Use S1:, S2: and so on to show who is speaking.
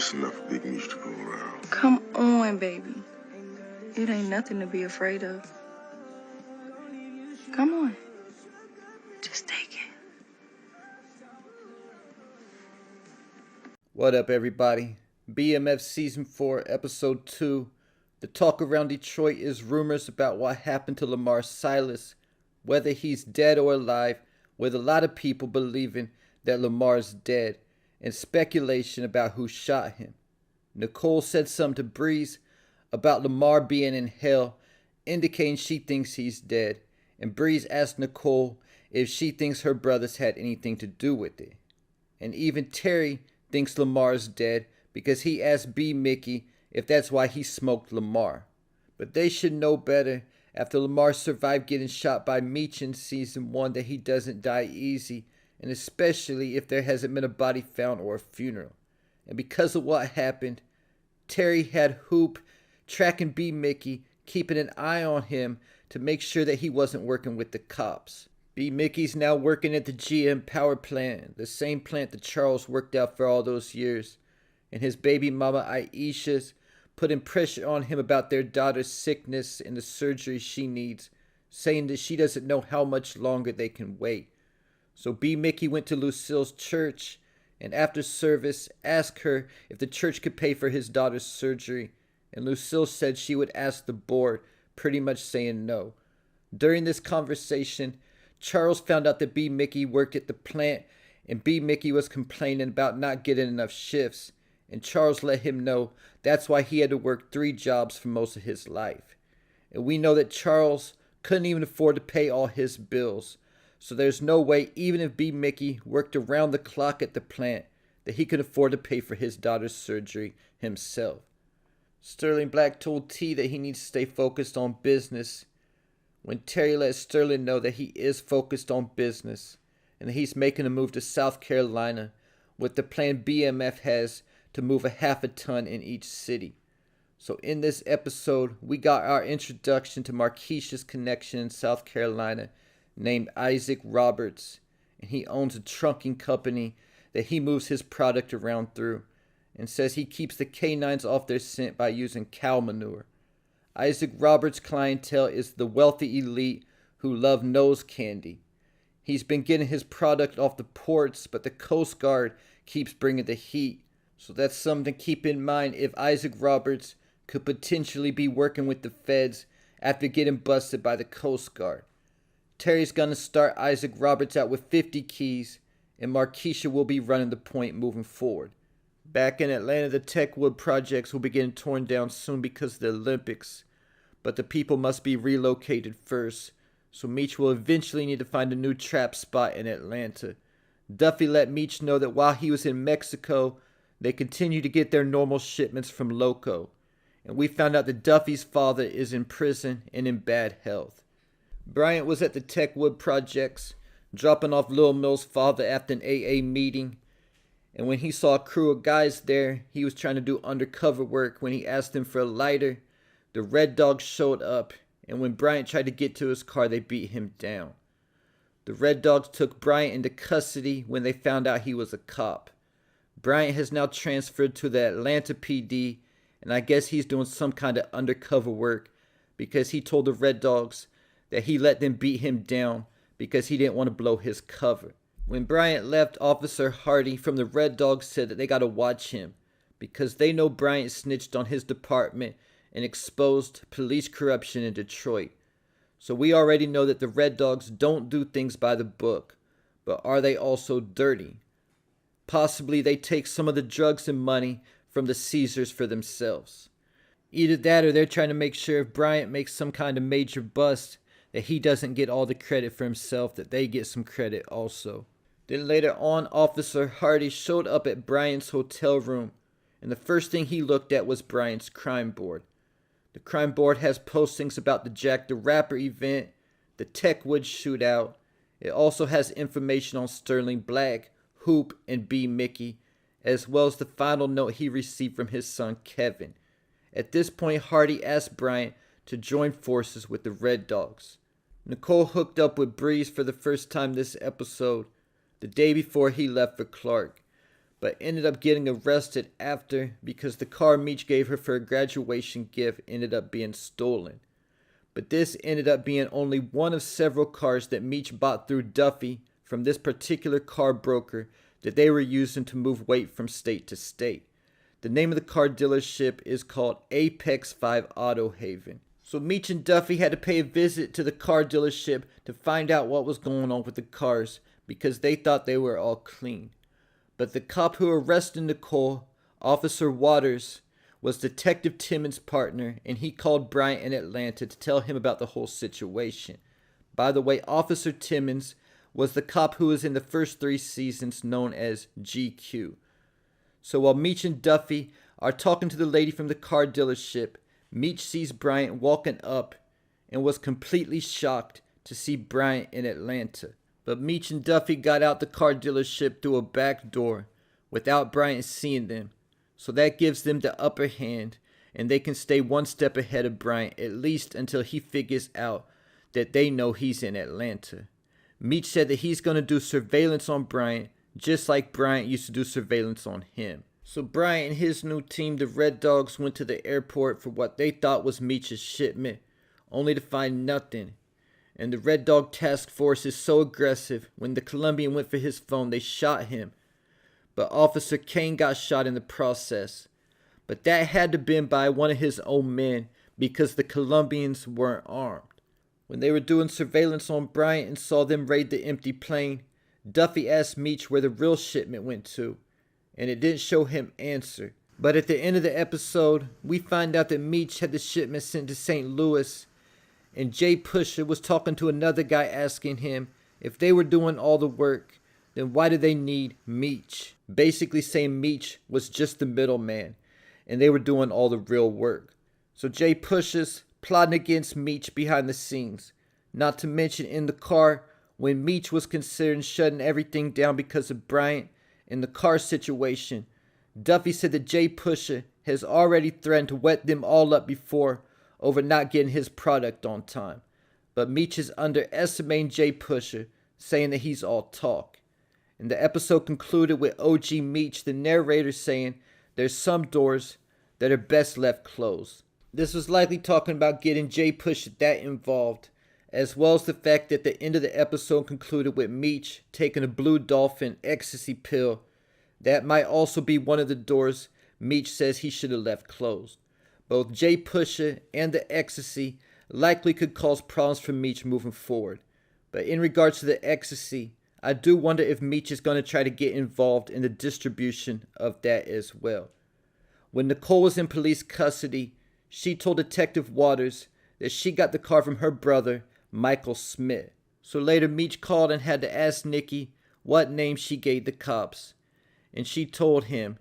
S1: It's enough for Big Meech to go around.
S2: Come on, baby. It ain't nothing to be afraid of. Come on. Just take it.
S3: What up, everybody? BMF Season 4, Episode 2. The talk around Detroit is rumors about what happened to Lamar Silas, whether he's dead or alive, with a lot of people believing that Lamar's dead, and speculation about who shot him. Nicole said something to Breeze about Lamar being in hell, indicating she thinks he's dead, and Breeze asked Nicole if she thinks her brothers had anything to do with it. And even Terry thinks Lamar's dead because he asked B. Mickey if that's why he smoked Lamar. But they should know better after Lamar survived getting shot by Meech in Season 1 that he doesn't die easy, and especially if there hasn't been a body found or a funeral. And because of what happened, Terry had Hoop tracking B. Mickey, keeping an eye on him to make sure that he wasn't working with the cops. B. Mickey's now working at the GM power plant, the same plant that Charles worked out for all those years. And his baby mama Aisha's putting pressure on him about their daughter's sickness and the surgery she needs, saying that she doesn't know how much longer they can wait. So B. Mickey went to Lucille's church and after service asked her if the church could pay for his daughter's surgery, and Lucille said she would ask the board, pretty much saying no. During this conversation, Charles found out that B. Mickey worked at the plant, and B. Mickey was complaining about not getting enough shifts, and Charles let him know that's why he had to work 3 jobs for most of his life. And we know that Charles couldn't even afford to pay all his bills, so there's no way, even if B. Mickey worked around the clock at the plant, that he could afford to pay for his daughter's surgery himself. Sterling Black told T that he needs to stay focused on business, when Terry let Sterling know that he is focused on business and that he's making a move to South Carolina with the plan BMF has to move a half a ton in each city. So in this episode, we got our introduction to Marquisha's connection in South Carolina named Isaac Roberts, and he owns a trunking company that he moves his product around through and says he keeps the canines off their scent by using cow manure. Isaac Roberts' clientele is the wealthy elite who love nose candy. He's been getting his product off the ports, but the Coast Guard keeps bringing the heat. So that's something to keep in mind if Isaac Roberts could potentially be working with the feds after getting busted by the Coast Guard. Terry's gonna start Isaac Roberts out with 50 keys, and Marquisha will be running the point moving forward. Back in Atlanta, the Techwood projects will be getting torn down soon because of the Olympics, but the people must be relocated first, so Meech will eventually need to find a new trap spot in Atlanta. Duffy let Meech know that while he was in Mexico, they continue to get their normal shipments from Loco, and we found out that Duffy's father is in prison and in bad health. Bryant was at the Techwood projects, dropping off Lil Mill's father after an AA meeting, and when he saw a crew of guys there, he was trying to do undercover work. When he asked them for a lighter, the Red Dogs showed up, and when Bryant tried to get to his car, they beat him down. The Red Dogs took Bryant into custody when they found out he was a cop. Bryant has now transferred to the Atlanta PD, and I guess he's doing some kind of undercover work because he told the Red Dogs that he let them beat him down because he didn't want to blow his cover. When Bryant left, Officer Hardy from the Red Dogs said that they got to watch him because they know Bryant snitched on his department and exposed police corruption in Detroit. So we already know that the Red Dogs don't do things by the book, but are they also dirty? Possibly they take some of the drugs and money from the Caesars for themselves. Either that or they're trying to make sure if Bryant makes some kind of major bust, that he doesn't get all the credit for himself, that they get some credit also. Then later on, Officer Hardy showed up at Bryant's hotel room, and the first thing he looked at was Bryant's crime board. The crime board has postings about the Jack the Rapper event, the Techwood shootout. It also has information on Sterling Black, Hoop, and B. Mickey, as well as the final note he received from his son Kevin. At this point, Hardy asked Bryant to join forces with the Red Dogs. Nicole hooked up with Breeze for the first time this episode, the day before he left for Clark. but ended up getting arrested after because the car Meech gave her for a graduation gift ended up being stolen. But this ended up being only one of several cars that Meech bought through Duffy from this particular car broker that they were using to move weight from state to state. The name of the car dealership is called Apex 5 Auto Haven. So Meech and Duffy had to pay a visit to the car dealership to find out what was going on with the cars because they thought they were all clean. But the cop who arrested Nicole, Officer Waters, was Detective Timmons' partner, and he called Bryant in Atlanta to tell him about the whole situation. By the way, Officer Timmons was the cop who was in the first 3 seasons known as GQ. So while Meech and Duffy are talking to the lady from the car dealership, Meech sees Bryant walking up and was completely shocked to see Bryant in Atlanta. But Meech and Duffy got out the car dealership through a back door without Bryant seeing them. So that gives them the upper hand and they can stay one step ahead of Bryant at least until he figures out that they know he's in Atlanta. Meech said that he's going to do surveillance on Bryant just like Bryant used to do surveillance on him. So Bryant and his new team, the Red Dogs, went to the airport for what they thought was Meech's shipment, only to find nothing. And the Red Dog task force is so aggressive, when the Colombian went for his phone, they shot him. But Officer Kane got shot in the process. But that had to have been by one of his own men because the Colombians weren't armed. When they were doing surveillance on Bryant and saw them raid the empty plane, Duffy asked Meech where the real shipment went to, and it didn't show him answer. But at the end of the episode, we find out that Meech had the shipment sent to St. Louis, and Jay Pusher was talking to another guy asking him if they were doing all the work, then why do they need Meech? Basically saying Meech was just the middleman, and they were doing all the real work. So Jay Pusher's plotting against Meech behind the scenes, not to mention in the car when Meech was considering shutting everything down because of Bryant and the car situation. Duffy said that Jay Pusher has already threatened to wet them all up before over not getting his product on time. But Meech is underestimating Jay Pusher, saying that he's all talk. And the episode concluded with OG Meech, the narrator, saying there's some doors that are best left closed. This was likely talking about getting Jay Pusher that involved, as well as the fact that the end of the episode concluded with Meech taking a Blue Dolphin ecstasy pill. That might also be one of the doors Meech says he should have left closed. Both Jay Pusher and the ecstasy likely could cause problems for Meech moving forward. But in regards to the ecstasy, I do wonder if Meech is going to try to get involved in the distribution of that as well. When Nicole was in police custody, she told Detective Waters that she got the car from her brother, Michael Smith. So later Meech called and had to ask Nikki what name she gave the cops. And she told him